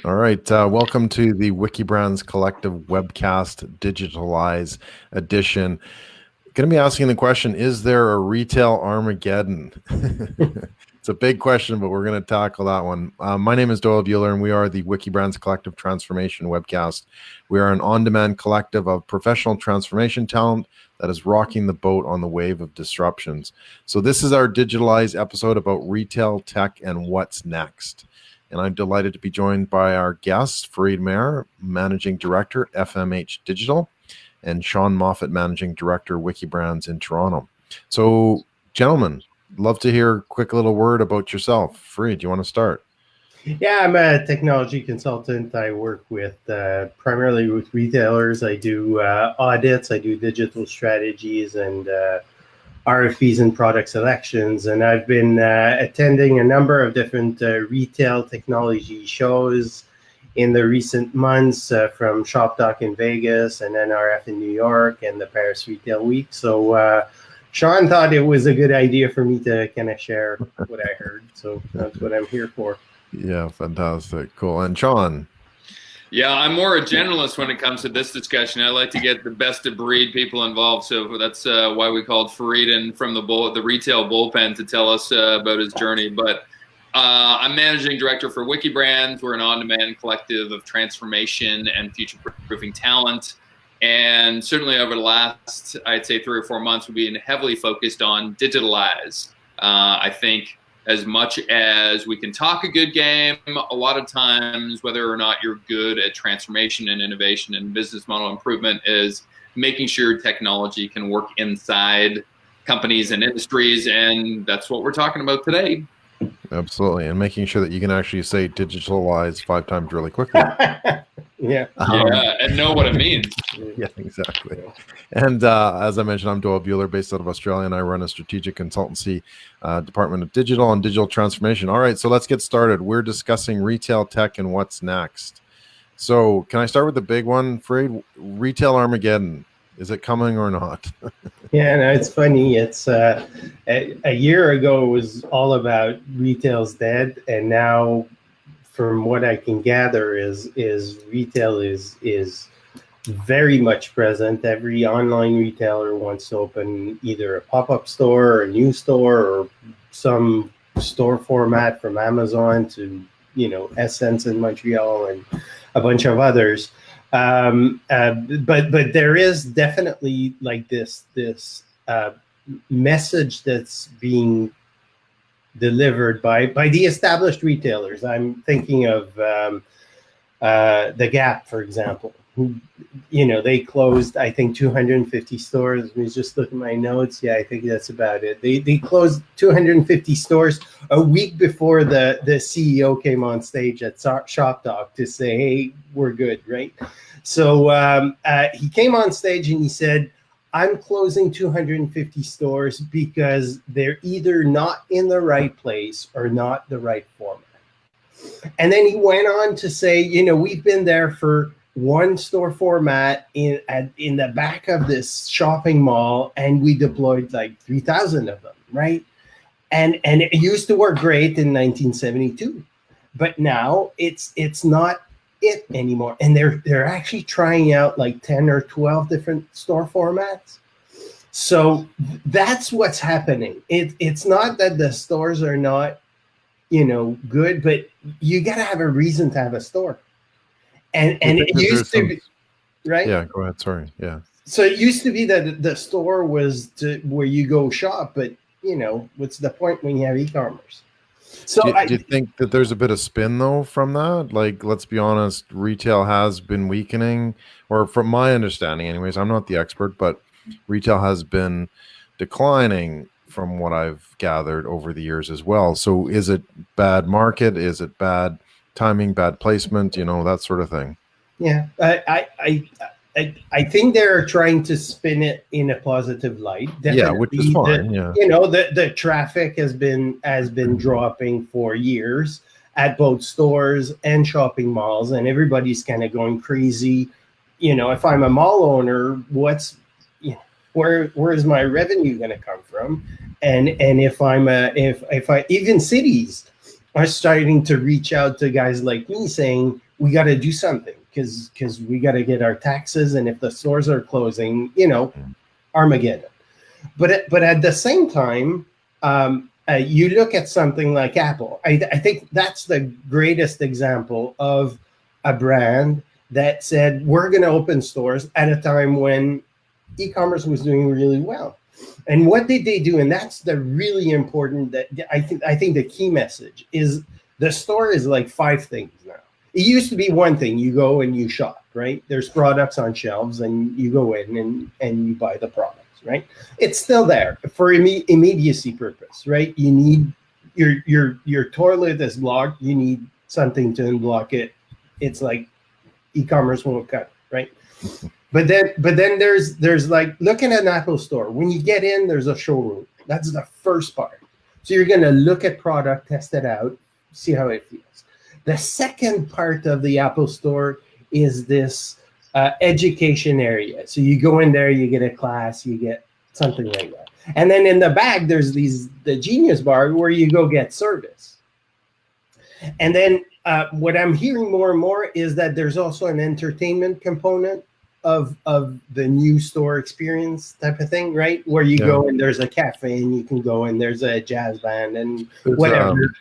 All right. Welcome to the Wikibrands Collective Webcast Digitalize edition. Going to be asking the question, is there a retail Armageddon? It's a big question, but we're going to tackle that one. My name is Doyle Buehler, and we are the Wikibrands Collective Transformation Webcast. We are an on-demand collective of professional transformation talent that is rocking the boat on the wave of disruptions. So this is our Digitalize episode about retail, tech, and what's next. And I'm delighted to be joined by our guest, Farid Mheir, Managing Director, FMH Digital, and Sean Moffitt, Managing Director, Wikibrands in Toronto. So, gentlemen, love to hear a quick little word about yourself. Farid, do you want to start? Yeah, I'm a technology consultant. I work with primarily with retailers. I do audits, I do digital strategies and RFPs and product selections. And I've been attending a number of different retail technology shows in the recent months, from ShopDoc in Vegas and NRF in New York and the Paris Retail Week. So Sean thought it was a good idea for me to kind of share what I heard. So that's what I'm here for. Yeah, fantastic. Cool. And Sean? Yeah, I'm more a generalist when it comes to this discussion. I like to get the best of breed people involved. So that's why we called Farid in from the retail bullpen to tell us about his journey. But I'm managing director for Wikibrands. We're an on-demand collective of transformation and future-proofing talent. And certainly over the last, I'd say 3 or 4 months, we've been heavily focused on Digitalize. I think as much as we can talk a good game, a lot of times, whether or not you're good at transformation and innovation and business model improvement, is making sure technology can work inside companies and industries. And that's what we're talking about today. Absolutely. And making sure that you can actually say digitalize 5 times really quickly. Yeah. And know what it means. Yeah, exactly. And as I mentioned, I'm Doyle Buehler, based out of Australia, and I run a strategic consultancy department of digital and digital transformation. All right, so let's get started. We're discussing retail, tech, and what's next. So can I start with the big one, Farid? Retail Armageddon. Is it coming or not? Yeah, no, it's funny. It's a year ago, it was all about retail's dead, and now, from what I can gather, is retail is very much present. Every online retailer wants to open either a pop-up store or a new store or some store format, from Amazon to Essence in Montreal and a bunch of others. But there is definitely like this message that's being delivered by the established retailers. I'm thinking of the Gap, for example, who, they closed, I think, 250 stores. Let me just look at my notes. Yeah, I think that's about it. They closed 250 stores a week before the CEO came on stage at ShopDoc to say, hey, we're good, right? So he came on stage and he said, I'm closing 250 stores because they're either not in the right place or not the right format. And then he went on to say, we've been there for one store format in the back of this shopping mall, and we deployed like 3,000 of them, right? And it used to work great in 1972, but now it's not it anymore. And they're actually trying out like 10 or 12 different store formats. So that's what's happening. It's not that the stores are not, good, but you got to have a reason to have a store. And it used to be, right? Yeah, go ahead. Sorry. Yeah. So it used to be that the store was where you go shop, but what's the point when you have e-commerce? So do you think that there's a bit of spin though from that? Like, let's be honest, retail has been weakening, or from my understanding anyways, I'm not the expert, but retail has been declining from what I've gathered over the years as well. So is it bad market? Is it bad timing, bad placement, that sort of thing? Yeah, I think they're trying to spin it in a positive light. Definitely, yeah, which is fine. The traffic has been dropping for years at both stores and shopping malls, and everybody's kind of going crazy. If I'm a mall owner, where is my revenue going to come from? And if I even cities are starting to reach out to guys like me saying, we got to do something because we got to get our taxes, and if the stores are closing, you know, Armageddon. But at the same time, you look at something like Apple. I think that's the greatest example of a brand that said, we're going to open stores at a time when e-commerce was doing really well. And what did they do? And that's the really important, that I think the key message is, the store is like 5 things now. It used to be one thing. You go and you shop, right? There's products on shelves and you go in and you buy the products, right? It's still there for immediacy purpose, right? You need your toilet is blocked. You need something to unblock it. It's like e-commerce won't cut it, right? But then there's like looking at an Apple store. When you get in, there's a showroom. That's the first part. So you're gonna look at product, test it out, see how it feels. The second part of the Apple store is this education area. So you go in there, you get a class, you get something like that. And then in the back, there's the Genius Bar where you go get service. And then what I'm hearing more and more is that there's also an entertainment component of the new store experience type of thing, right? Where you go and there's a cafe and you can go and there's a jazz band and there's whatever.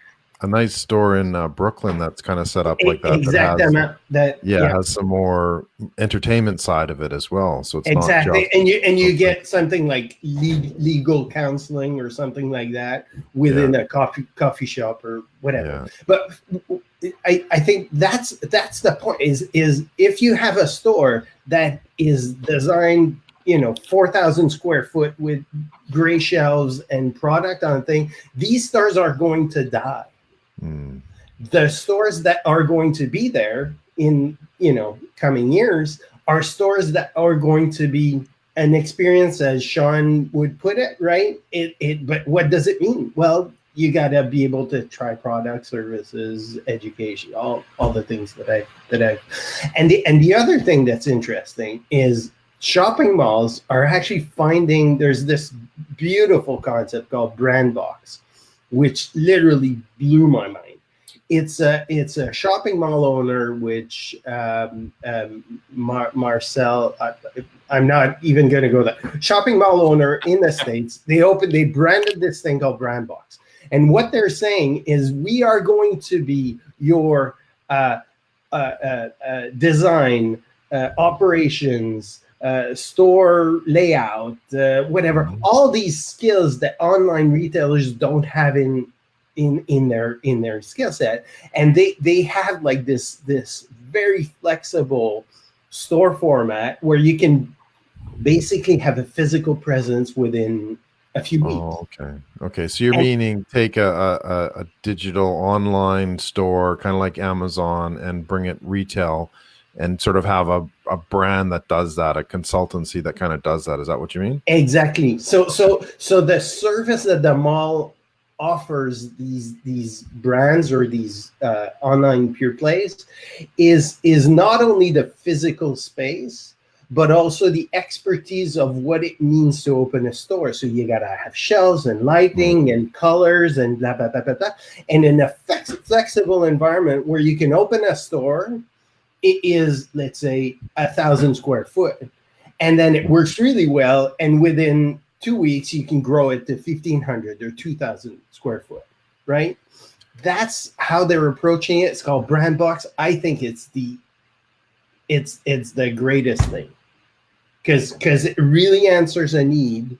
A nice store in Brooklyn that's kind of set up like that. Has some more entertainment side of it as well. So it's exactly, not just you get something like legal counseling or something like that within a coffee shop or whatever. Yeah. But I think that's the point. Is if you have a store that is designed, 4,000 square foot with gray shelves and product on a thing, these stores are going to die. The stores that are going to be there in coming years are stores that are going to be an experience, as Sean would put it, right? But what does it mean? Well, you got to be able to try products, services, education, all the things that I and the other thing that's interesting is shopping malls are actually finding there's this beautiful concept called brand box, which literally blew my mind. It's a shopping mall owner, which Marcel, I'm not even going to go there. Shopping mall owner in the States, they branded this thing called Brand Box. And what they're saying is, we are going to be your design, operations, store layout, whatever, all these skills that online retailers don't have in their skill set, and they have like this very flexible store format where you can basically have a physical presence within a few weeks. Oh, okay. So you're meaning take a digital online store, kind of like Amazon, and bring it retail, and sort of have a brand that does that, a consultancy that kind of does that. Is that what you mean? Exactly. So the service that the mall offers these brands or these online pure plays is not only the physical space, but also the expertise of what it means to open a store. So you gotta have shelves and lighting and colors and blah blah blah blah blah, and in a flexible environment where you can open a store. It is, let's say, 1,000 square foot, and then it works really well. And within 2 weeks, you can grow it to 1,500 or 2,000 square foot, right? That's how they're approaching it. It's called Brand Box. I think it's the greatest thing because it really answers a need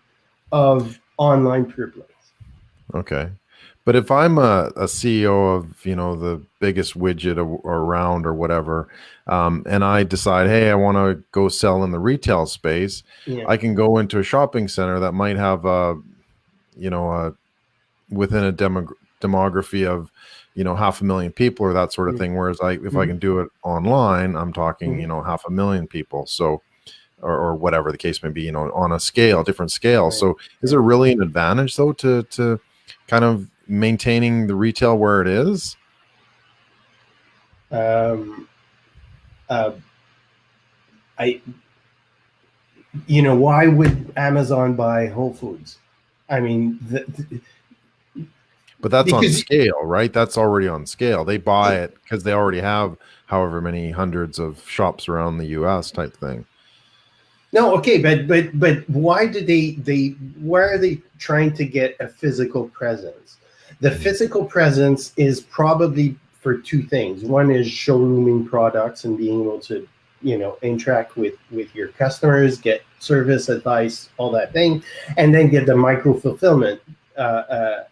of online pure plays. Okay. But if I'm a CEO of, the biggest widget around or whatever, and I decide, hey, I want to go sell in the retail space, I can go into a shopping center that might have within a demography of, 500,000 people or that sort of thing. Whereas if I can do it online, I'm talking, 500,000 people. So, or whatever the case may be, on a different scale. Right. So is there really an advantage though to kind of maintaining the retail where it is? Why would Amazon buy Whole Foods? I mean, But that's on Because- scale, right? That's already on scale. They buy it because they already have however many hundreds of shops around the US type thing. No, okay, but why do why are they trying to get a physical presence? The physical presence is probably for two things. One is showrooming products and being able to, interact with your customers, get service advice, all that thing, and then get the micro fulfillment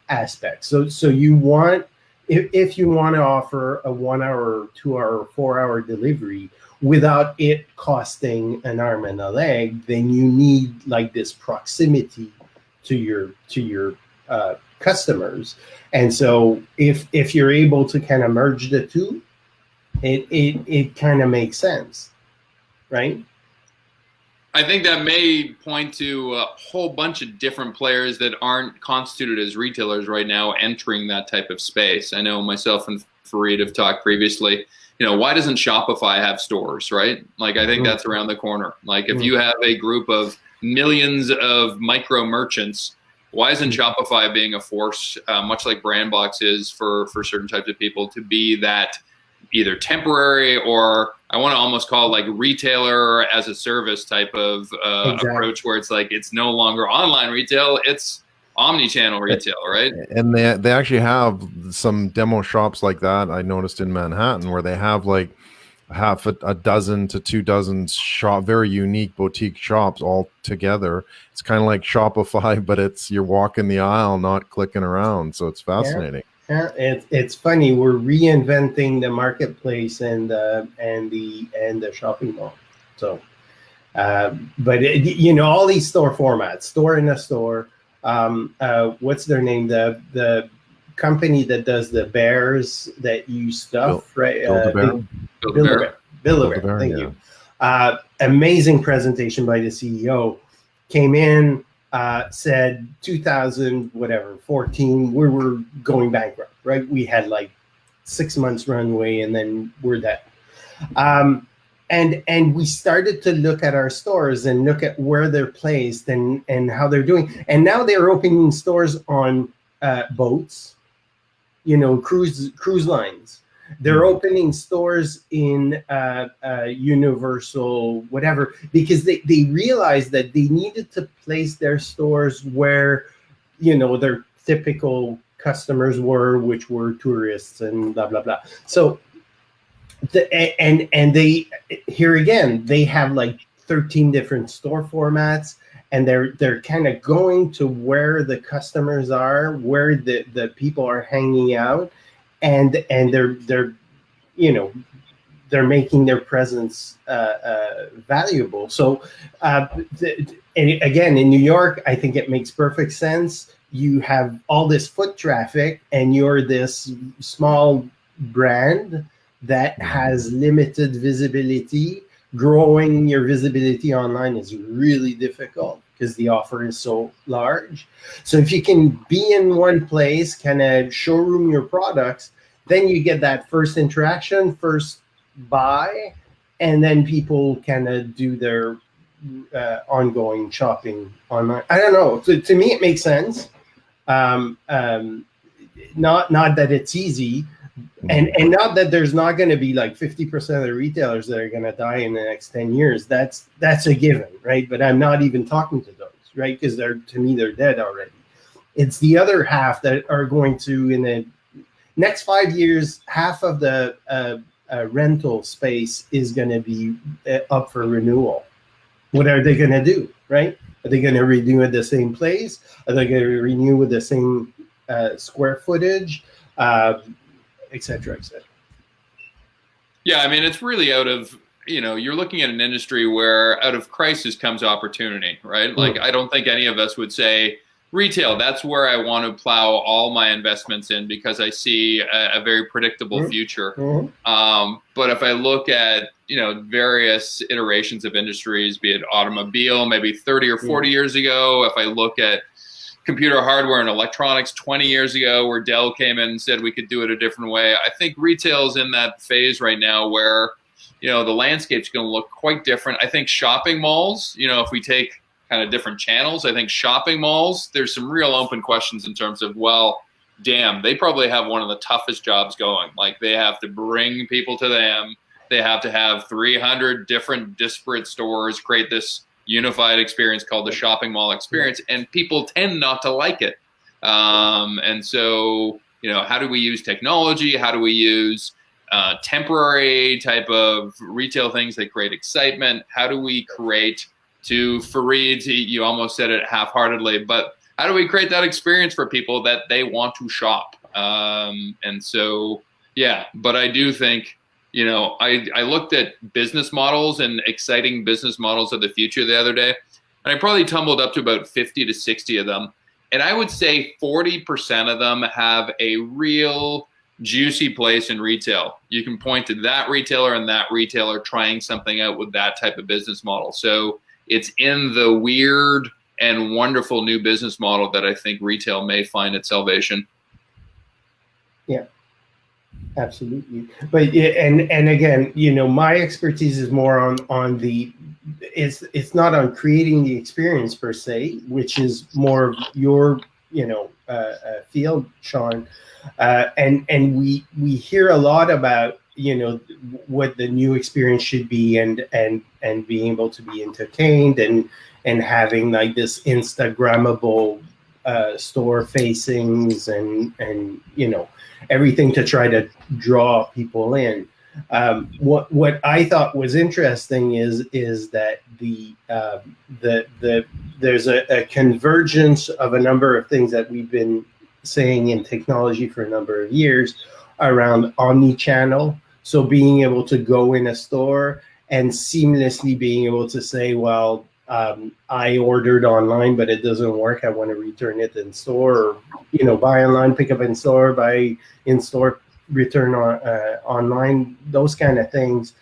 aspect. So you want, if you want to offer a 1 hour, 2 hour, 4 hour delivery without it costing an arm and a leg, then you need like this proximity to your customers. And so if you're able to kind of merge the two, it kind of makes sense, right? I think that may point to a whole bunch of different players that aren't constituted as retailers right now entering that type of space. I know myself and Farid have talked previously, why doesn't Shopify have stores, right? Like, I think that's around the corner. Like, if you have a group of millions of micro merchants, why isn't Shopify being a force, much like BrandBox is for certain types of people, to be that either temporary, or I want to almost call it like retailer as a service type of approach, where it's like, it's no longer online retail, it's omni-channel retail, right? And they actually have some demo shops like that, I noticed in Manhattan, where they have like half a dozen to 2 dozen very unique boutique shops all together. It's kind of like Shopify, but you're walking the aisle, not clicking around. So it's fascinating. Yeah, it's funny. We're reinventing the marketplace and the shopping mall. So, but all these store formats, store in a store. What's their name? The company that does the bears that you stuff, right? Build-A-Bear. Thank you. Amazing presentation by the CEO. Came in. Said 2014 we were going bankrupt, right? We had like 6 months runway and then we're dead. And we started to look at our stores and look at where they're placed and how they're doing. And now they're opening stores on boats, cruise lines. They're opening stores in Universal, whatever, because they realized that they needed to place their stores where, their typical customers were, which were tourists and blah, blah, blah. So, and they, here again, they have like 13 different store formats, and they're kind of going to where the customers are, where the people are hanging out. And they're making their presence valuable. So and again, in New York, I think it makes perfect sense. You have all this foot traffic, and you're this small brand that has limited visibility. Growing your visibility online is really difficult because the offer is so large. So if you can be in one place, kind of showroom your products, then you get that first interaction, first buy, and then people kind of do their ongoing shopping online. I don't know. To me, it makes sense. Not that it's easy, and not that there's not going to be like 50% of the retailers that are going to die in the next 10 years. That's a given, right? But I'm not even talking to those, right? Because to me, they're dead already. It's the other half that are going to, in the next 5 years, half of the rental space is going to be up for renewal. What are they going to do, right? Are they going to renew at the same place? Are they going to renew with the same square footage, et cetera, et cetera? Yeah, I mean, it's really out of, you're looking at an industry where out of crisis comes opportunity, right? Like, I don't think any of us would say, retail, that's where I want to plow all my investments in because I see a very predictable future. But if I look at, various iterations of industries, be it automobile, maybe 30 or 40 years ago, if I look at computer hardware and electronics 20 years ago, where Dell came in and said we could do it a different way, I think retail's in that phase right now where, the landscape's going to look quite different. I think shopping malls, if we take kind of different channels, I think shopping malls, there's some real open questions in terms of, well, damn, they probably have one of the toughest jobs going. Like, they have to bring people to them. They have to have 300 different disparate stores, create this unified experience called the shopping mall experience, and people tend not to like it. And so, how do we use technology? How do we use temporary type of retail things that create excitement? How do we create, to Farid, you almost said it half-heartedly, but how do we create that experience for people that they want to shop? And so, yeah, but I do think, I looked at business models and exciting business models of the future the other day, and I probably tumbled up to about 50 to 60 of them. And I would say 40% of them have a real juicy place in retail. You can point to that retailer and that retailer trying something out with that type of business model. So it's in the weird and wonderful new business model that I think retail may find its salvation. Yeah. Absolutely. But and again, my expertise is more on the, it's not on creating the experience per se, which is more of your field, Sean. And we hear a lot about what the new experience should be, and being able to be entertained and having like this Instagrammable store facings and everything to try to draw people in. What I thought was interesting is that there's a convergence of a number of things that we've been saying in technology for a number of years around omni-channel. So being able to go in a store and seamlessly being able to say, well, I ordered online, but it doesn't work. I want to return it in store, or, buy online, pick up in store, buy in store, return online, those kind of things.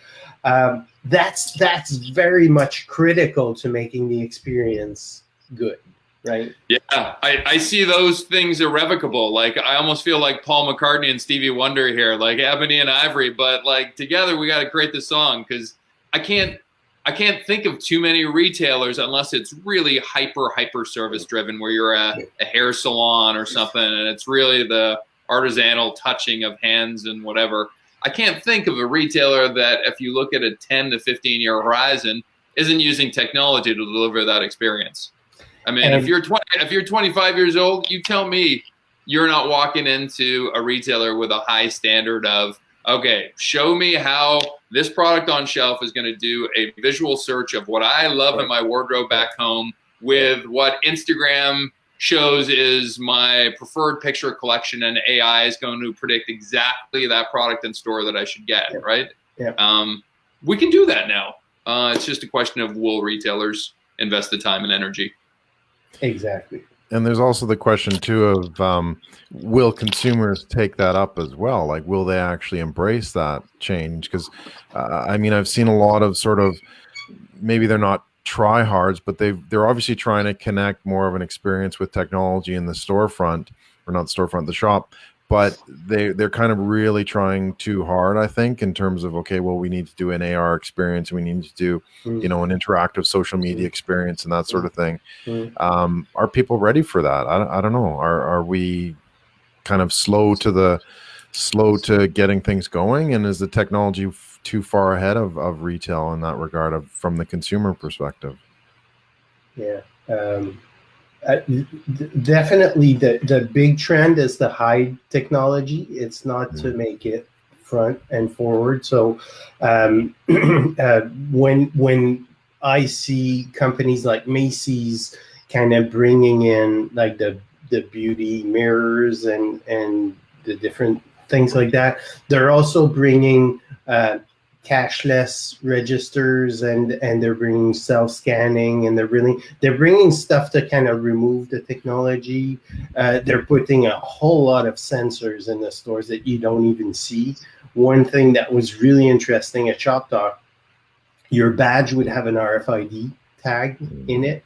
That's very much critical to making the experience good, right? Yeah, I see those things irrevocable. Like, I almost feel like Paul McCartney and Stevie Wonder here, like Ebony and Ivory, but like together we got to create the song, because I can't think of too many retailers unless it's really hyper service driven, where you're a hair salon or something, and it's really the artisanal touching of hands and whatever. I can't think of a retailer that, if you look at a 10 to 15 year horizon, isn't using technology to deliver that experience. I mean, if you're 25 years old, you tell me you're not walking into a retailer with a high standard of, okay, show me how this product on shelf is going to do a visual search of what I love in my wardrobe back home with what Instagram shows is my preferred picture collection, and AI is going to predict exactly that product in store that I should get, right? Yeah. We can do that now. It's just a question of, will retailers invest the time and energy? Exactly. And there's also the question too of will consumers take that up as well? Like, will they actually embrace that change? Because I've seen a lot of sort of, maybe they're not tryhards, but they're obviously trying to connect more of an experience with technology in the storefront, or not storefront, the shop. But they're kind of really trying too hard, I think, in terms of, okay, well, we need to do an AR experience, we need to do, an interactive social media experience and that sort of thing. Are people ready for that? I don't know. Are we kind of slow to getting things going, and is the technology too far ahead of retail in that regard, from the consumer perspective? Yeah. Definitely the big trend is to hide technology. It's not to make it front and forward. So when I see companies like Macy's kind of bringing in like the beauty mirrors and the different things like that, they're also bringing cashless registers, and they're bringing self-scanning, and they're bringing stuff to kind of remove the technology. They're putting a whole lot of sensors in the stores that you don't even see. One thing that was really interesting at Shop Talk, your badge would have an RFID tag in it,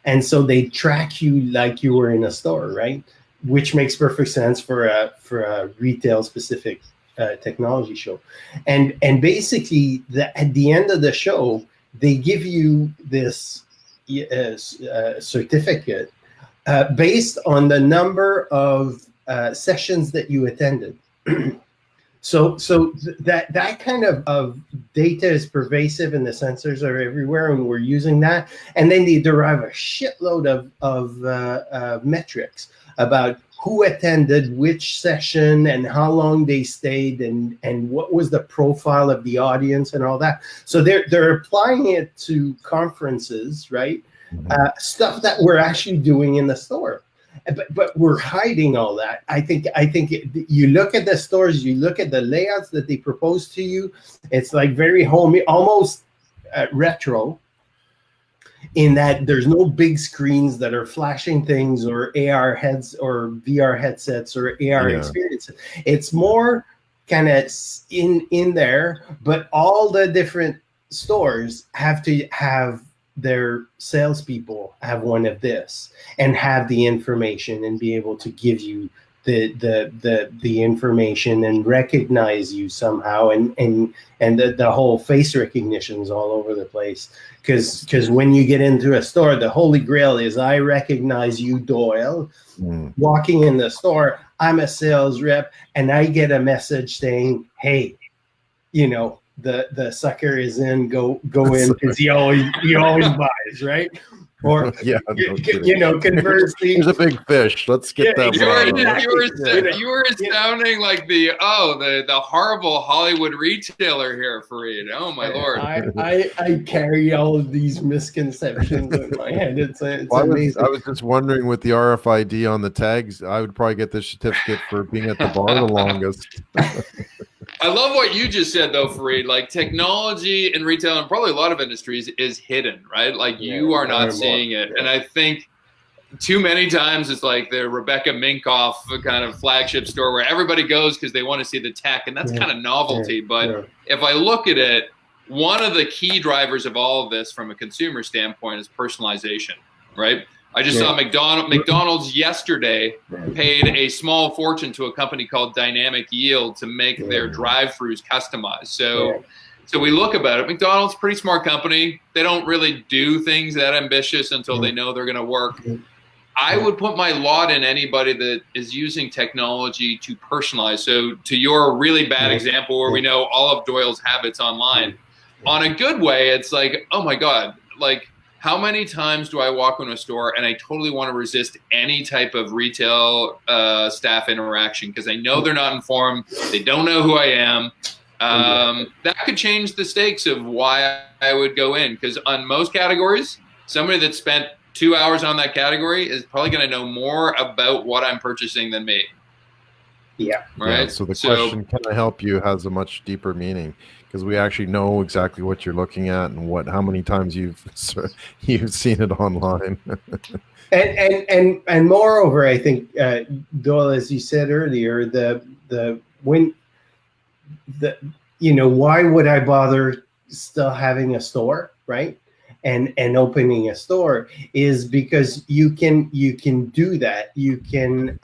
and so they track you like you were in a store, right? Which makes perfect sense for a retail specific technology show. And basically at the end of the show, they give you this certificate based on the number of sessions that you attended. So that kind of data is pervasive, and the sensors are everywhere, and we're using that. And then they derive a shitload of metrics about who attended which session and how long they stayed and what was the profile of the audience and all that. So they're applying it to conferences, right? Stuff that we're actually doing in the store. But we're hiding all that. I think you look at the stores, you look at the layouts that they propose to you. It's like very homey, almost retro, in that there's no big screens that are flashing things or AR heads or VR headsets or AR experiences. It's more kind of in there, but all the different stores have to have their salespeople have one of this and have the information and be able to give you the information and recognize you somehow, and the whole face recognition is all over the place, because when you get into a store, the holy grail is I recognize you, Doyle, walking in the store. I'm a sales rep, and I get a message saying, hey, the sucker is in, go in, because he always buys, right? Or conversely, there's a big fish. Let's get that. You were sounding like the horrible Hollywood retailer here, Farid. Oh my lord! I carry all of these misconceptions in my head. It's amazing. I was just wondering, with the RFID on the tags, I would probably get the certificate for being at the bar the longest. I love what you just said, though, Farid. Like, technology in retail and probably a lot of industries is hidden, right? Like, you are not seeing it. And I think too many times it's like the Rebecca Minkoff kind of flagship store where everybody goes because they want to see the tech, and that's kind of novelty. But if I look at it, one of the key drivers of all of this from a consumer standpoint is personalization, right? I just saw McDonald's yesterday paid a small fortune to a company called Dynamic Yield to make their drive-thrus customized. So we look about it. McDonald's, pretty smart company. They don't really do things that ambitious until they know they're going to work. I would put my lot in anybody that is using technology to personalize. So to your really bad example where we know all of Doyle's habits online, on a good way, it's like, oh my God, like, how many times do I walk into a store and I totally want to resist any type of retail staff interaction because I know they're not informed, they don't know who I am. That could change the stakes of why I would go in, because on most categories, somebody that spent 2 hours on that category is probably going to know more about what I'm purchasing than me. Yeah. Right. Yeah, so the question, can I help you, has a much deeper meaning, because we actually know exactly what you're looking at and how many times you've seen it online. and moreover, I think, Doyle, as you said earlier, why would I bother still having a store, right? And opening a store is because you can do that. You can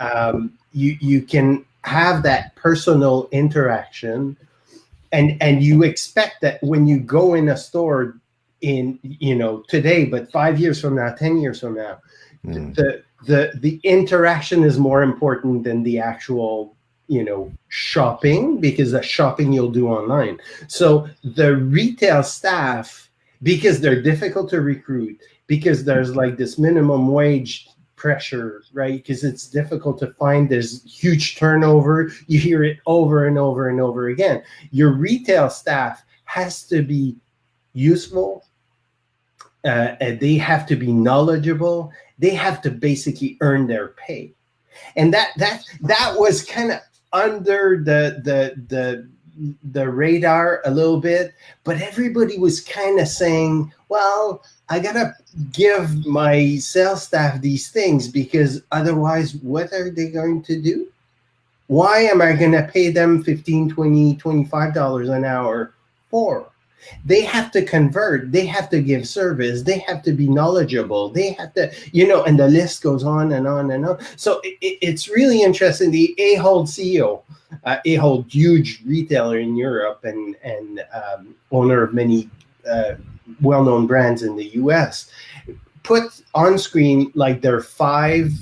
you can have that personal interaction, and you expect that when you go in a store in today, but 5 years from now, 10 years from now, the interaction is more important than the actual shopping, because the shopping you'll do online. So the retail staff, because they're difficult to recruit, because there's like this minimum wage pressure, right? Because it's difficult to find, there's huge turnover. You hear it over and over and over again. Your retail staff has to be useful. They have to be knowledgeable. They have to basically earn their pay. And that was kind of under the radar a little bit, but everybody was kind of saying, well, I gotta give my sales staff these things, because otherwise what are they going to do? Why am I gonna pay them $15, $20, $25 an hour for? They have to convert, they have to give service, they have to be knowledgeable, they have to, and the list goes on and on and on. So it's really interesting. The Ahold CEO, Ahold, huge retailer in Europe and owner of many well-known brands in the US, put on screen like their 5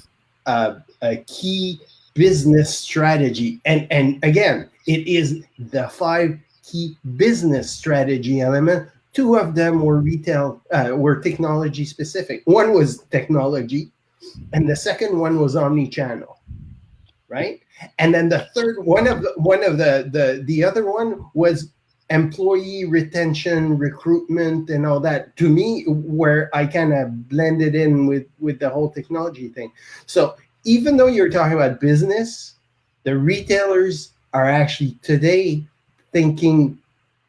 key business strategy. And again, it is the 5 key business strategy element. 2 of them were were technology specific. One was technology, and the second one was omni-channel, right? And then the third the other one was employee retention, recruitment, and all that. To me, where I kind of blended in with the whole technology thing. So even though you're talking about business, the retailers are actually today thinking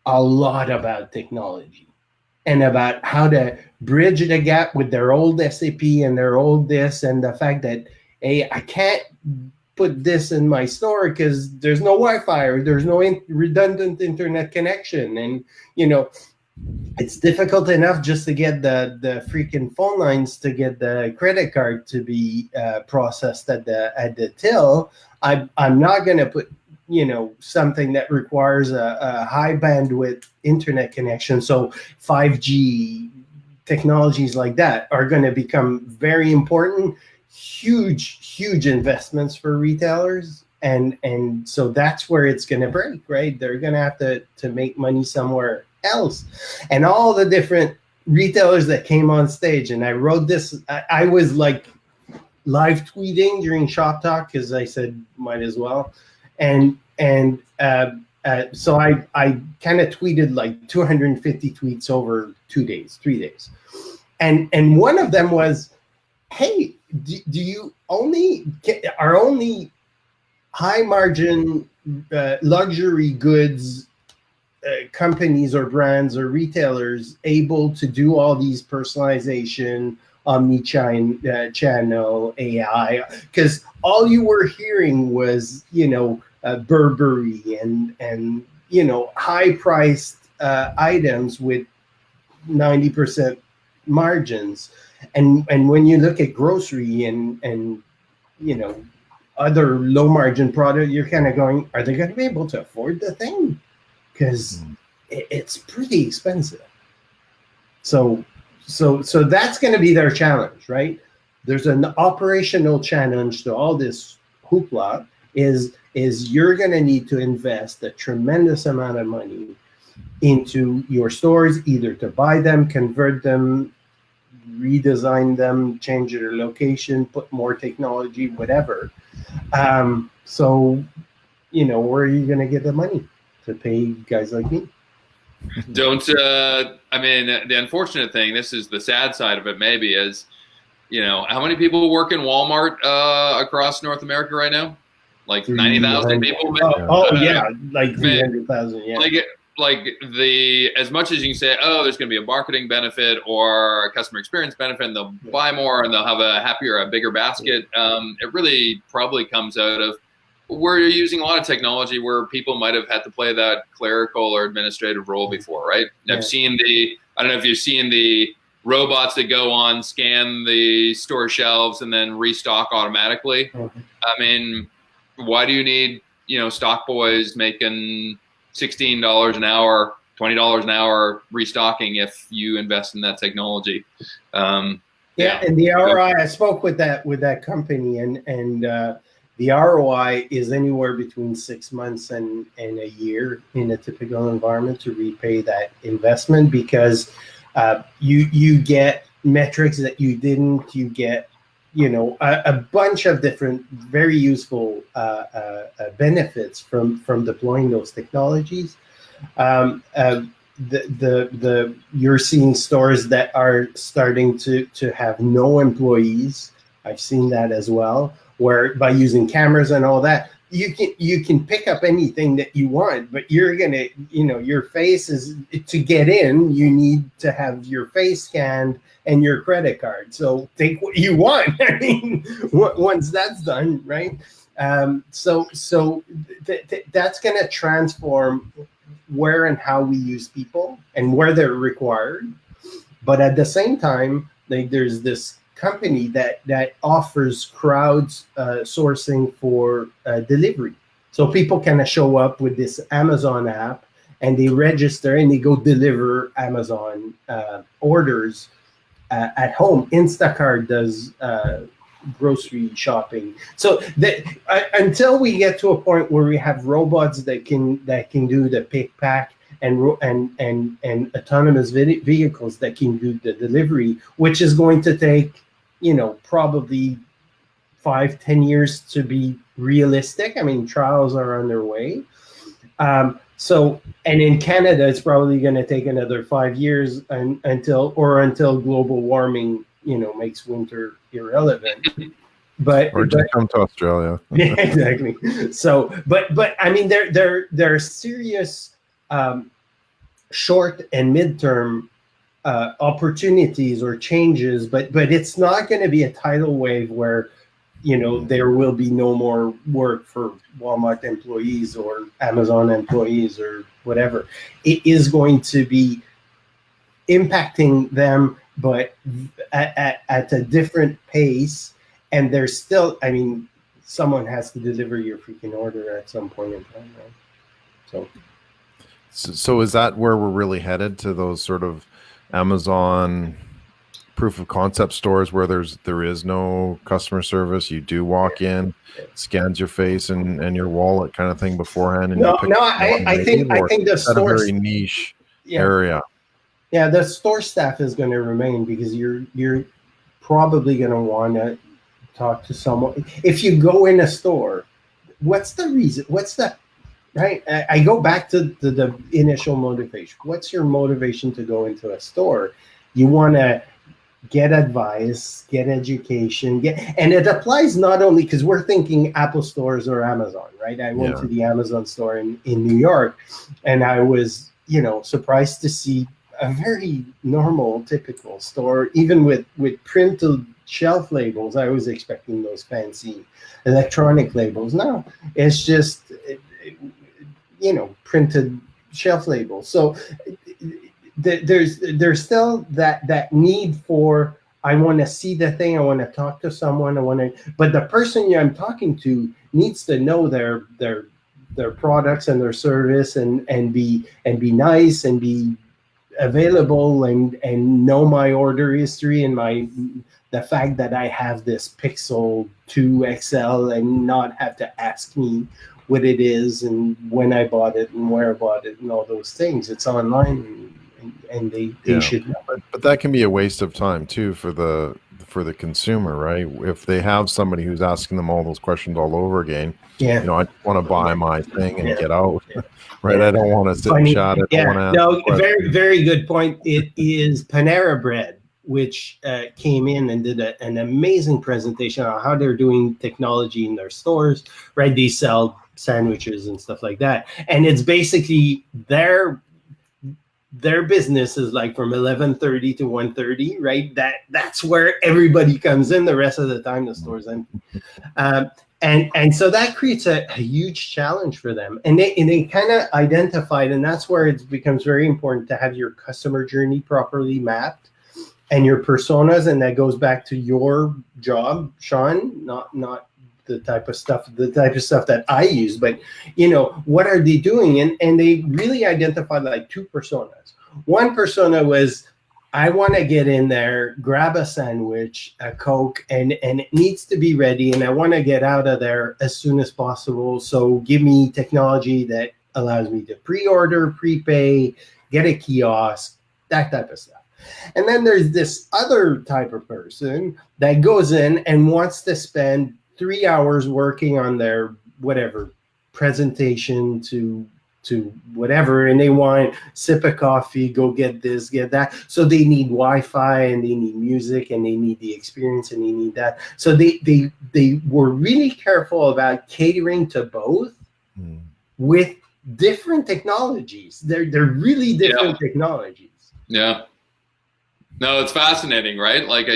a lot about technology and about how to bridge the gap with their old SAP and their old this, and the fact that, hey, I can't put this in my store because there's no Wi-Fi or there's no redundant internet connection. And, it's difficult enough just to get the freaking phone lines to get the credit card to be processed at the till. I'm not going to put, something that requires a high bandwidth internet connection. So 5G technologies like that are going to become very important. Huge investments for retailers, and so that's where it's going to break, right? They're going to have to make money somewhere else. And all the different retailers that came on stage, and I wrote this, I was like live tweeting during Shop Talk because I said might as well, and so I kind of tweeted like 250 tweets over 3 days, and one of them was, hey, do you only high margin luxury goods companies or brands or retailers able to do all these personalization, omni-channel, AI? Because all you were hearing was, Burberry and high priced items with 90% margins. And when you look at grocery and other low margin product, you're kind of going, are they going to be able to afford the thing? Because it's pretty expensive. So that's going to be their challenge, right? There's an operational challenge to all this hoopla. Is you're going to need to invest a tremendous amount of money into your stores, either to buy them, convert them, redesign them, change their location, put more technology, whatever. So, where are you going to get the money to pay guys like me? The unfortunate thing, this is the sad side of it maybe, is, how many people work in Walmart across North America right now? Like 90,000 people? Yeah, like 300,000, yeah. As much as you can say, there's going to be a marketing benefit or a customer experience benefit, and they'll buy more and they'll have a bigger basket. It really probably comes out of we're using a lot of technology where people might have had to play that clerical or administrative role before, right? Yeah. I don't know if you've seen the robots that go on, scan the store shelves, and then restock automatically. Mm-hmm. Why do you need, stock boys making $16 an hour, $20 an hour restocking if you invest in that technology? And the ROI, I spoke with that company, and the ROI is anywhere between 6 months and a year in a typical environment to repay that investment, because you get metrics that you didn't. You get a bunch of different very useful benefits from deploying those technologies. You're seeing stores that are starting to have no employees. I've seen that as well, where by using cameras and all that, you can pick up anything that you want, but you're gonna, your face is, to get in, you need to have your face scanned and your credit card. So take what you want. Once that's done, right? So that's gonna transform where and how we use people and where they're required. But at the same time, there's this company that offers crowds sourcing for delivery. So people kind of show up with this Amazon app and they register and they go deliver Amazon orders at home. Instacart does grocery shopping. So that until we get to a point where we have robots that can do the pick pack and autonomous vehicles that can do the delivery, which is going to take, probably 5-10 years to be realistic. I mean, trials are underway. So, and in Canada, it's probably going to take another 5 years until global warming, makes winter irrelevant. Or just come to Australia. Yeah, exactly. So, but I mean, there are serious short and midterm opportunities or changes, but it's not going to be a tidal wave where there will be no more work for Walmart employees or Amazon employees or whatever. It is going to be impacting them, but at a different pace. And there's still, I mean, someone has to deliver your freaking order at some point in time, right? So is that where we're really headed, to those sort of Amazon proof of concept stores where there is no customer service? You do walk in, scans your face and your wallet kind of thing beforehand. And I think the store, a very niche area. Yeah, the store staff is going to remain, because you're probably going to want to talk to someone. If you go in a store, what's the reason? Right? I go back to the initial motivation. What's your motivation to go into a store? You want to get advice, get education, and it applies not only, because we're thinking Apple stores or Amazon, right? I went to the Amazon store in New York, and I was, surprised to see a very normal, typical store, even with printed shelf labels. I was expecting those fancy electronic labels. No, it's just, printed shelf labels. So there's still that need for, I want to see the thing, I want to talk to someone, but the person I'm talking to needs to know their products and their service and be nice and be available and know my order history and the fact that I have this Pixel 2 XL and not have to ask me what it is and when I bought it and where I bought it and all those things. It's online, and they should know. But that can be a waste of time too for the consumer, right? If they have somebody who's asking them all those questions all over again, I just want to buy my thing and get out, right? I don't want to sit and chat. Very, very good point. It is Panera Bread, which came in and did an amazing presentation on how they're doing technology in their stores, right? They sell sandwiches and stuff like that. And it's basically their business is like from 11:30 to 1:30, right? That's where everybody comes in. The rest of the time, the store's empty. And so that creates a huge challenge for them. And they kind of identified, and that's where it becomes very important to have your customer journey properly mapped and your personas. And that goes back to your job, Sean, not the type of stuff that I use, but what are they doing? And they really identified like two personas. One persona was, I want to get in there, grab a sandwich, a Coke, and it needs to be ready, and I want to get out of there as soon as possible. So give me technology that allows me to pre-order, prepay, get a kiosk, that type of stuff. And then there's this other type of person that goes in and wants to spend 3 hours working on their whatever presentation to whatever, and they want sip a coffee, go get this, get that. So they need Wi-Fi and they need music and they need the experience and they need that. So they were really careful about catering to both with different technologies. They're really different technologies. Yeah. No, it's fascinating, right? Like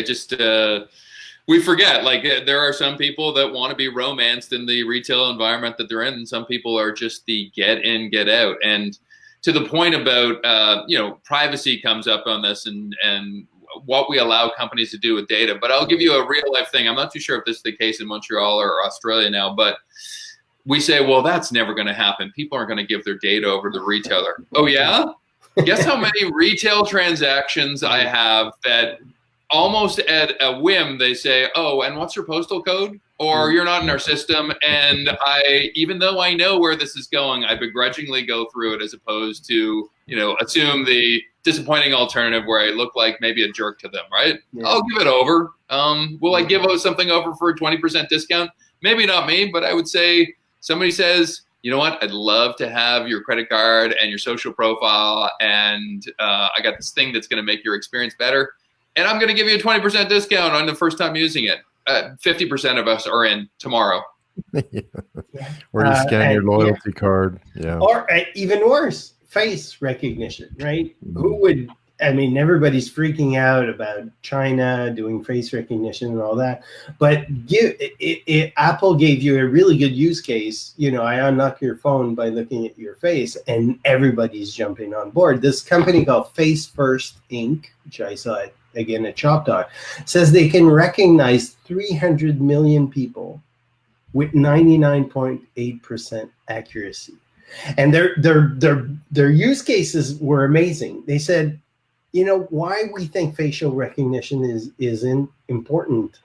we forget, like there are some people that want to be romanced in the retail environment that they're in, and some people are just the get in, get out. And to the point about, privacy comes up on this and what we allow companies to do with data. But I'll give you a real life thing. I'm not too sure if this is the case in Montreal or Australia now, but we say, well, that's never going to happen. People aren't going to give their data over to the retailer. Oh, yeah? Guess how many retail transactions I have that almost at a whim, they say, "Oh, and what's your postal code?" Or "You're not in our system." And even though I know where this is going, I begrudgingly go through it, as opposed to, assume the disappointing alternative where I look like maybe a jerk to them, right? Yeah. I'll give it over. Will I give something over for a 20% discount? Maybe not me, but I would say somebody says, "You know what? I'd love to have your credit card and your social profile, and I got this thing that's going to make your experience better, and I'm going to give you a 20% discount on the first time using it." 50% of us are in tomorrow. Where you scan your loyalty card. Yeah. Or even worse, face recognition, right? Who would, everybody's freaking out about China doing face recognition and all that, but Apple gave you a really good use case. I unlock your phone by looking at your face, and everybody's jumping on board. This company called Face First Inc., which I saw it again at Shop Talk, says they can recognize 300 million people with 99.8% accuracy. And their use cases were amazing. They said, why we think facial recognition is important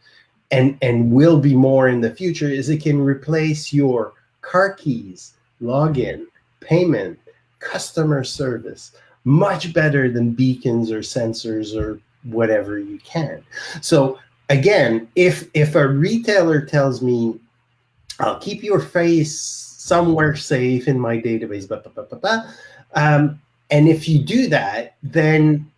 and will be more in the future is it can replace your car keys, login, payment, customer service much better than beacons or sensors or whatever you can. So again, if a retailer tells me, "I'll keep your face somewhere safe in my database," and if you do that, then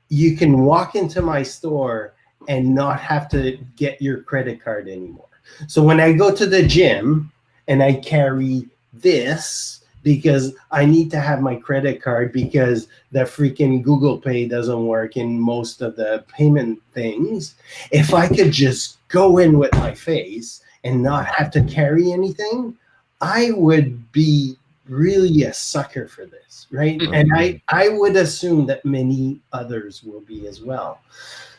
you can walk into my store and not have to get your credit card anymore. So when I go to the gym and I carry this because I need to have my credit card because the freaking Google Pay doesn't work in most of the payment things, if I could just go in with my face and not have to carry anything, I would be really a sucker for this, right? And I would assume that many others will be as well.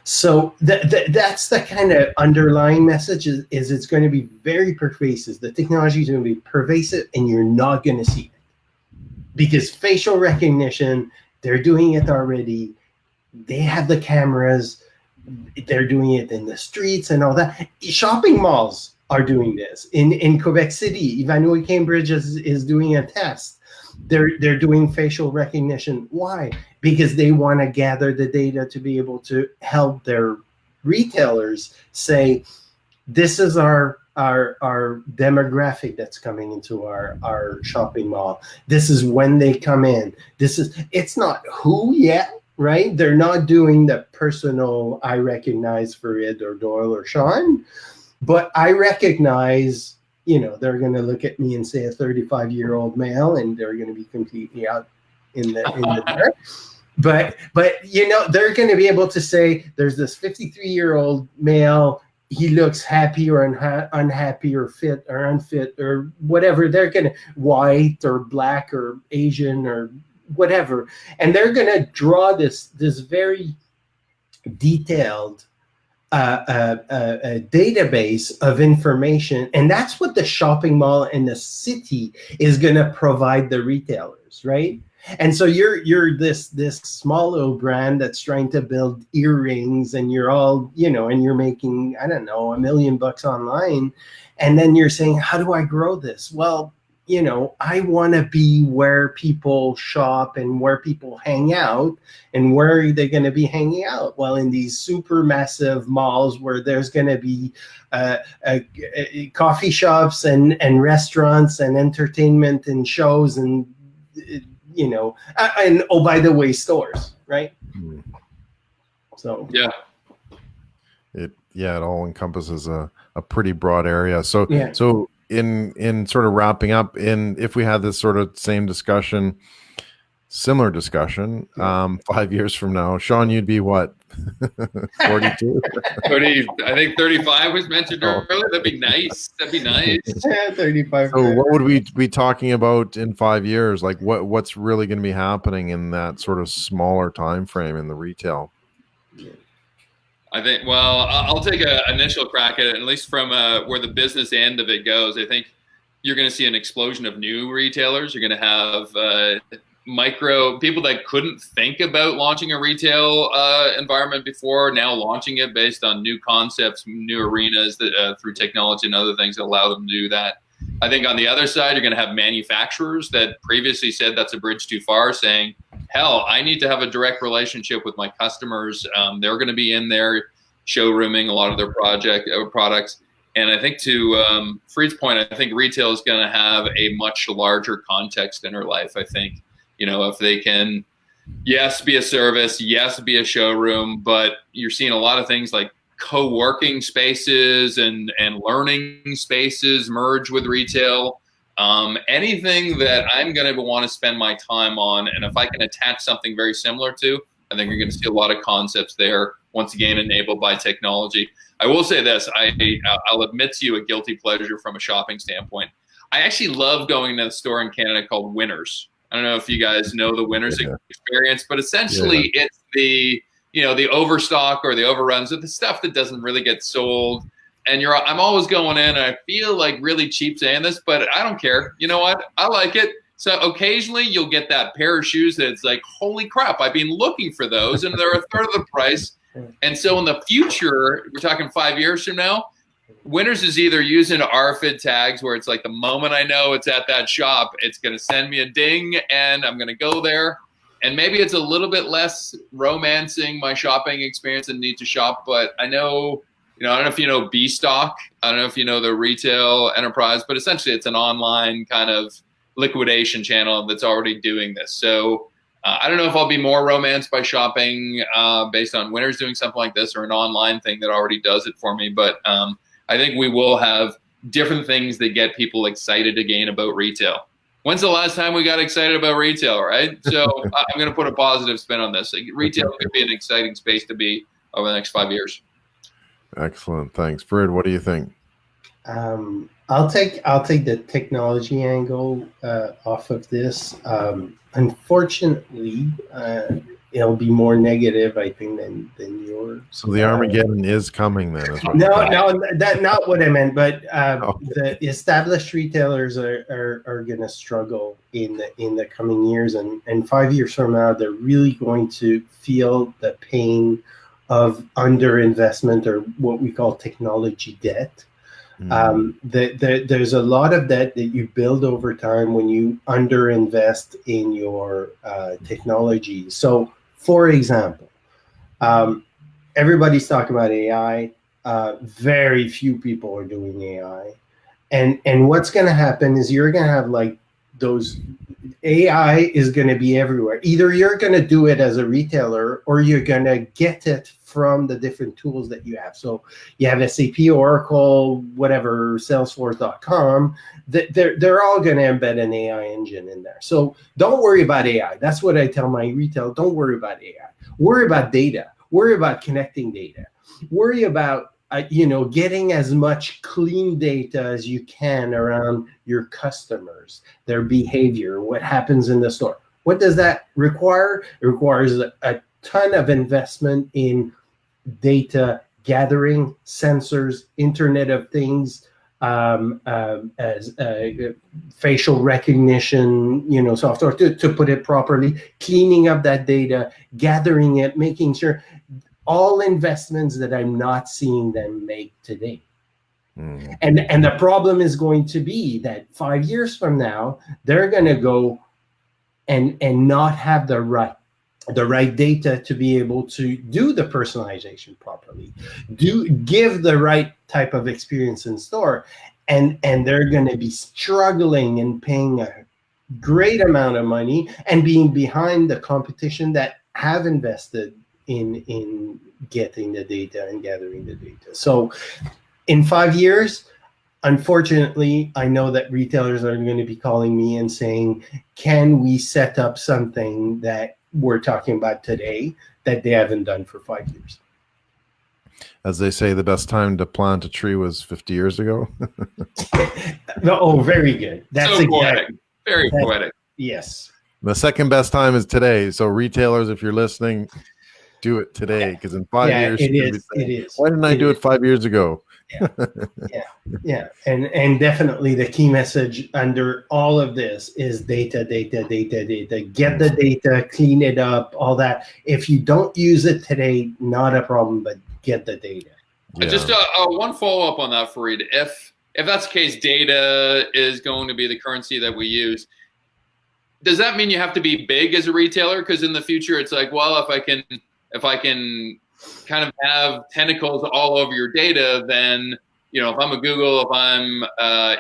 So that's the kind of underlying message is it's going to be very pervasive. The technology is going to be pervasive, and you're not going to see it. Because facial recognition, they're doing it already. They have the cameras. They're doing it in the streets and all that. Shopping malls are doing this. In Quebec City, Ivanhoe Cambridge is doing a test. They're doing facial recognition. Why? Because they want to gather the data to be able to help their retailers say, this is our demographic that's coming into our shopping mall. This is when they come in. It's not who yet, right? They're not doing the personal, I recognize Farid or Doyle or Sean, but I recognize, they're going to look at me and say a 35-year-old male, and they're going to be completely out in the dark. But they're going to be able to say there's this 53-year-old male. He looks happy or unhappy or fit or unfit or whatever. They're going to white or black or Asian or whatever, and they're going to draw this very detailed a database of information, and that's what the shopping mall and the city is going to provide the retailers, right? And so you're this small little brand that's trying to build earrings, and you're all, and you're making, I don't know, $1 million online, and then you're saying, how do I grow this? Well, I want to be where people shop and where people hang out. And where are they going to be hanging out? Well, in these super massive malls where there's going to be coffee shops and restaurants and entertainment and shows and, and oh, by the way, stores, right? So, yeah. It all encompasses a pretty broad area. So, So in sort of wrapping up, if we had this sort of similar discussion 5 years from now, Sean, you'd be what? 42? 30, I think 35 was mentioned earlier. That'd be nice. Yeah, 35. So what would we be talking about in 5 years? Like what's really going to be happening in that sort of smaller time frame in the retail? I think, well, I'll take an initial crack at it, at least from where the business end of it goes. I think you're going to see an explosion of new retailers. You're going to have people that couldn't think about launching a retail environment before, now launching it based on new concepts, new arenas that through technology and other things that allow them to do that. I think on the other side, you're going to have manufacturers that previously said that's a bridge too far, saying, hell, I need to have a direct relationship with my customers. They're going to be in there showrooming a lot of their products. And I think to Farid's point, I think retail is going to have a much larger context in their life. I think, if they can, yes, be a service, yes, be a showroom, but you're seeing a lot of things like co-working spaces and learning spaces merge with retail. Anything that I'm going to want to spend my time on, and if I can attach something very similar to, I think you're going to see a lot of concepts there, once again, enabled by technology. I will say this, I'll admit to you a guilty pleasure from a shopping standpoint. I actually love going to a store in Canada called Winners. I don't know if you guys know the Winners experience, but essentially it's the overstock or the overruns of the stuff that doesn't really get sold. And I'm always going in, and I feel like really cheap saying this, but I don't care. You know what? I like it. So occasionally you'll get that pair of shoes that's like, holy crap, I've been looking for those, and they're a third of the price. And so in the future, we're talking 5 years from now, Winners is either using RFID tags where it's like the moment I know it's at that shop, it's going to send me a ding and I'm going to go there. And maybe it's a little bit less romancing my shopping experience and need to shop, but I know, I don't know if you know B-Stock. I don't know if you know the retail enterprise, but essentially it's an online kind of liquidation channel that's already doing this. So I don't know if I'll be more romanced by shopping based on Winners doing something like this or an online thing that already does it for me. But I think we will have different things that get people excited again about retail. When's the last time we got excited about retail, right? So I'm going to put a positive spin on this. Retail could be an exciting space to be over the next 5 years. Excellent. Thanks. Farid, what do you think? I'll take the technology angle off of this. Unfortunately, it'll be more negative, I think, than yours. So the Armageddon is coming then. No, that's not what I meant. But the established retailers are going to struggle in the coming years, and 5 years from now, they're really going to feel the pain of underinvestment, or what we call technology debt. There's a lot of debt that you build over time when you underinvest in your technology. So, for example, everybody's talking about AI. Very few people are doing AI, and what's going to happen is you're going to have like those. AI is going to be everywhere. Either you're going to do it as a retailer, or you're going to get it from the different tools that you have. So you have SAP, Oracle, whatever, Salesforce.com. They're all going to embed an AI engine in there. So don't worry about AI. That's what I tell my retail. Don't worry about AI. Worry about data. Worry about connecting data. Worry about getting as much clean data as you can around your customers, their behavior, what happens in the store. What does that require? It requires a ton of investment in data gathering, sensors, Internet of Things, as facial recognition, software to put it properly, cleaning up that data, gathering it, making sure. All investments that I'm not seeing them make today. And the problem is going to be that 5 years from now, they're going to go and not have the right data to be able to do the personalization properly, give the right type of experience in store, and they're going to be struggling and paying a great amount of money and being behind the competition that have invested in getting the data and gathering the data. So in 5 years, unfortunately, I know that retailers are going to be calling me and saying, can we set up something that we're talking about today that they haven't done for 5 years? As they say, the best time to plant a tree was 50 years ago. Oh, very good. That's so poetic. Very poetic. Yes. The second best time is today. So retailers, if you're listening, do it today, because in 5 years, it is. Why didn't I do it 5 years ago? Yeah, and definitely the key message under all of this is data. Get the data, clean it up, all that. If you don't use it today, not a problem, but get the data. Yeah. Just one follow-up on that, Farid. If that's the case, data is going to be the currency that we use. Does that mean you have to be big as a retailer? Because in the future, it's like, well, if I can kind of have tentacles all over your data, then, you know, if I'm a Google, if I'm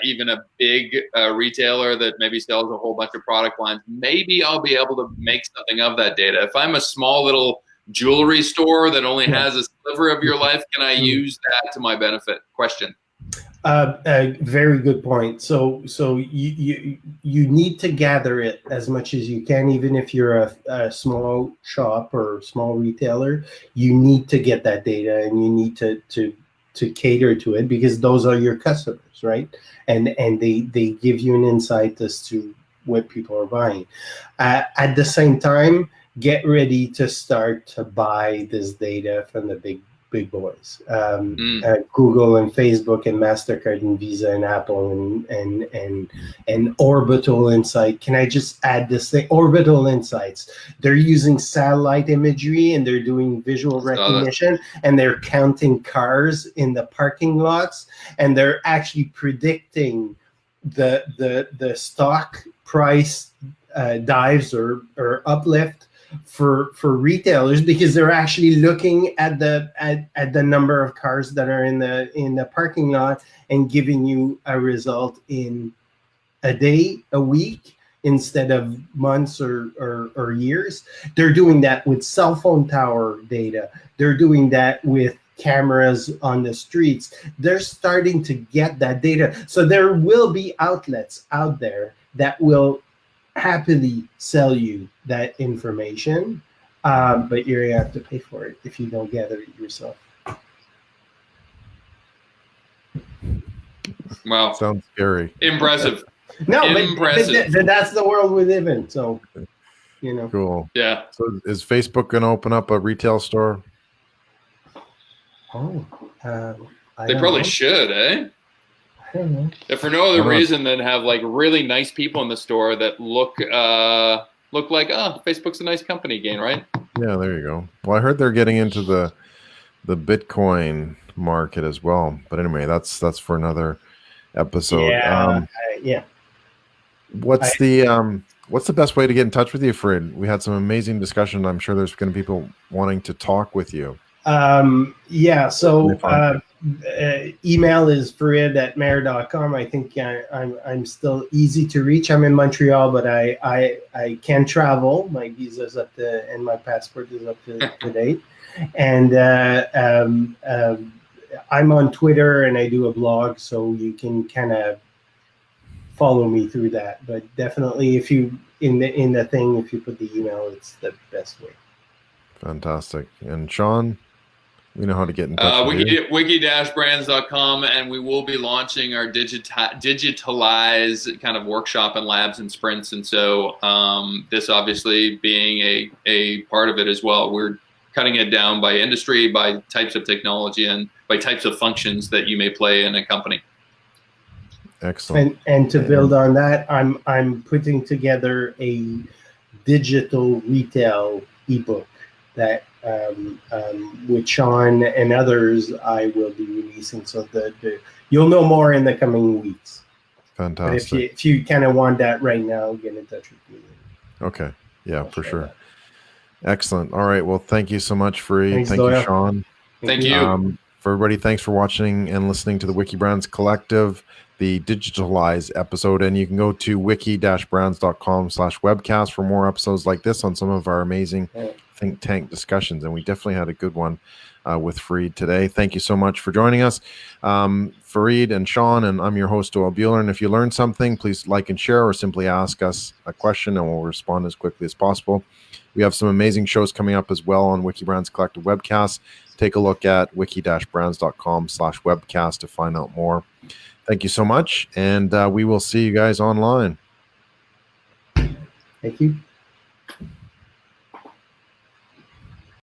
even a big retailer that maybe sells a whole bunch of product lines, maybe I'll be able to make something of that data. If I'm a small little jewelry store that only has a sliver of your life, can I use that to my benefit? Question. Very good point. So you need to gather it as much as you can, even if you're a small shop or small retailer. You need to get that data, and you need to cater to it, because those are your customers, right? And they give you an insight as to what people are buying. At the same time, get ready to start to buy this data from the big boys, Google and Facebook and MasterCard and Visa and Apple and Orbital Insight. Can I just add this thing? Orbital Insights. They're using satellite imagery, and they're doing visual recognition, and they're counting cars in the parking lots, and they're actually predicting the stock price dives or uplift for retailers, because they're actually looking at the number of cars that are in the parking lot and giving you a result in a day, a week, instead of months or years. They're doing that with cell phone tower data. They're doing that with cameras on the streets. They're starting to get that data. So there will be outlets out there that will happily sell you that information, but you're gonna have to pay for it if you don't gather it yourself. Wow, sounds scary. Impressive. No, but that's the world we live in. So, you know. Cool. Yeah. So is Facebook going to open up a retail store? Oh, they probably should, eh? I don't know. If for no other reason than have like really nice people in the store that look like, oh, Facebook's a nice company again, right? Yeah, there you go. Well, I heard they're getting into the Bitcoin market as well. But anyway, that's for another episode. Yeah. What's the best way to get in touch with you, Farid? We had some amazing discussion. I'm sure there's going to be people wanting to talk with you. So email is farid@mheir.com. I think I'm still easy to reach. I'm in Montreal, but I can travel. My visa's up to, and my passport is up to date. And I'm on Twitter, and I do a blog, so you can kind of follow me through that. But definitely, if you in the thing, if you put the email, it's the best way. Fantastic. And Sean, we know how to get in touch with you. Wiki-brands.com, and we will be launching our Digitalize kind of workshop and labs and sprints. And so this obviously being a part of it as well. We're cutting it down by industry, by types of technology, and by types of functions that you may play in a company. Excellent. And to build on that, I'm putting together a digital retail ebook that with Sean and others I will be releasing, so that you'll know more in the coming weeks. Fantastic. But if you kind of want that right now, get in touch with me. Okay. Yeah, for sure. Excellent. All right. Well, thank you so much, Farid. Thank Doyle. you, Sean. Thank you. For everybody, thanks for watching and listening to the Wikibrands Collective, the Digitalize episode. And you can go to wiki-brands.com/webcast for more episodes like this on some of our amazing think tank discussions. And we definitely had a good one with Farid today. Thank you so much for joining us, Farid and Sean. And I'm your host, Doyle Buehler. And if you learned something, please like and share, or simply ask us a question and we'll respond as quickly as possible. We have some amazing shows coming up as well on Wikibrands Collective Webcast. Take a look at wiki-brands.com/webcast to find out more. Thank you so much, and we will see you guys online. Thank you.